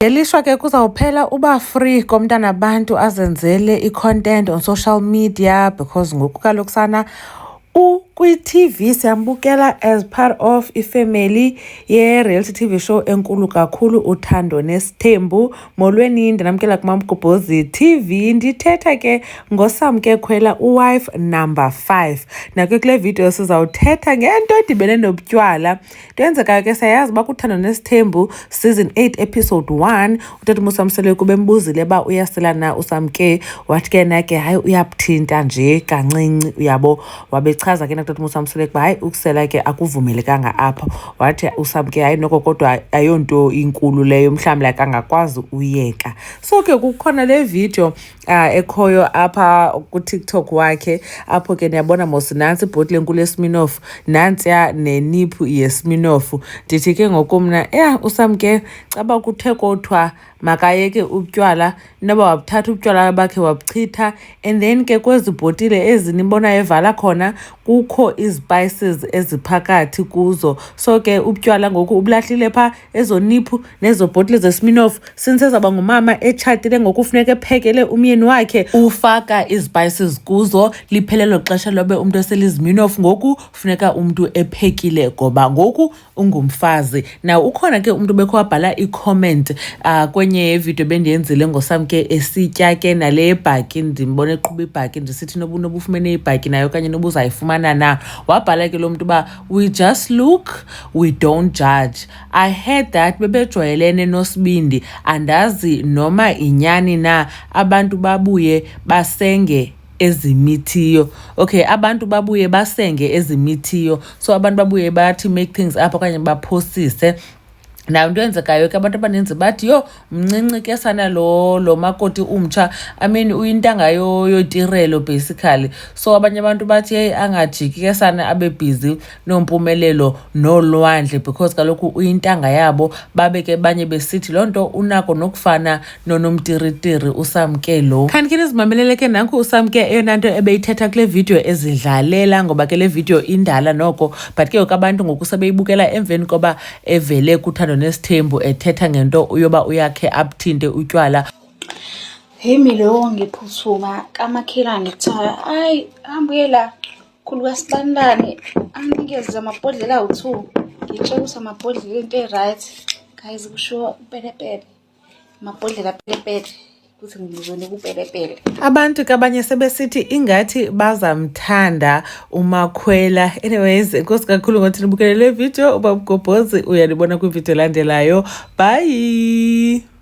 Ngelishwa ke kuzawuphela uba free komntana abantu azenzele i-content on social media because ngoku kaloku sana kwi-TV siyambukela as part of ifamily ye-reality TV show enkulu kakhulu uThando Nesithembu. Molweni, ndinamkela kuMamgobhozi TV. Ndithetha ke ngoSamke Khwela, uwife number 5. Nakho kule video sizawuthetha ngento edibene nobutywala. Into yenzekayo ke siyayazi uba kuThando Nesithembu season 8 episode 1 uTata Musamseleko bembuzile uba uyasela na uSamke, wathi ke nake hayi uyabuthinta nje kancinci uyabo, wabechaza ke Dr. Musamseleko uba hayi ukusela ke akuvumelekanga apha. Wathi uSamke hayi noko kodwa ayonto inkulu leyo, mhlawumbi like angakwazi uyeka. So ke kukhona le video ekhoyo apha ku-TikTok wakhe apho ke niyabona mos nantsi ibhotile enkulu yeSmirnoff, nantsiya neniphu yeSmirnoff. Ndithi ke ngokumna uSamke caba kuthe kodwa makayeke ubutywala, noba wabuthatha ubutywala bakhe wabuchitha, and then ke kwezi bhotile ezi nibona evala khona kukho izispices eziphakathi kuzo. So ke ubutywala ngoku ubulahlile pha ezo niphu nezo bhotile zeSmirnoff. Since ezaba ngumama etshatile ngoku ufuneka ephekele umyeni wakhe, ufaka izispices kuzo. Liphelelo xesha lobe umntu eseliSmirnoff, ngoku funeka umntu ephekile ngoba ngoku ungumfazi. Now ukhona ke umntu bekho wabhala i-comment kwenye video bendiyenzile ngoSamke esitya ke nale yebhaki, ndimbone eqhuba ibhaki ndisithi noba ufumene ibhaki nayo okanye noba uzayifumana na. Wabhala ke lo mntu uba we just look, we don't judge. I heard that bebejwayelene noSibindi, andazi noma inyani na abantu babuye basenge ezimithiyo. Okay, abantu babuye basenge ezimithiyo, so abantu babuye bathi make things up okanye baphosise. Now into yenzekayo ke abantu abaninzi bathi yo mncinci ke sana lo makoti umtsha, I mean uyintanga yotirelo basically. So abanye abantu bathi hey angajiki ke sana abe busy nompumelelo nolwandle because kaloku uyintanga yabo. Babe ke banye besithi lonto unako nokufana nonomtiritiri uSamke lo. Khanikini zimamelele ke nanku uSamke eyona nto ebeyithetha kule video ezidlalela, ngoba ke le video indala noko, but ke abantu ngoku sebeyibukela emveni koba evele kuThando Nesithembu ethetha ngento uyoba uyakhe abuthinte utywala. Hemi lo ngiphuthuma kamakhelwane kuthiwa hayi hambuyela khulu kaSibandane anginikeze amabhodlela awu2. Ngitshela ukuthi amabhodlela into e-right guys, kusho upelepele amabhodlela pelepele ukuthi ngizone kupelepele. Abantu kabanye sebesithi ingathi bazamthanda uMakhwela. Anyways, inkosi kakhulu ngothi nibukele le video. uMamgobhozi uyalibona kwivideo landelayo. Bye.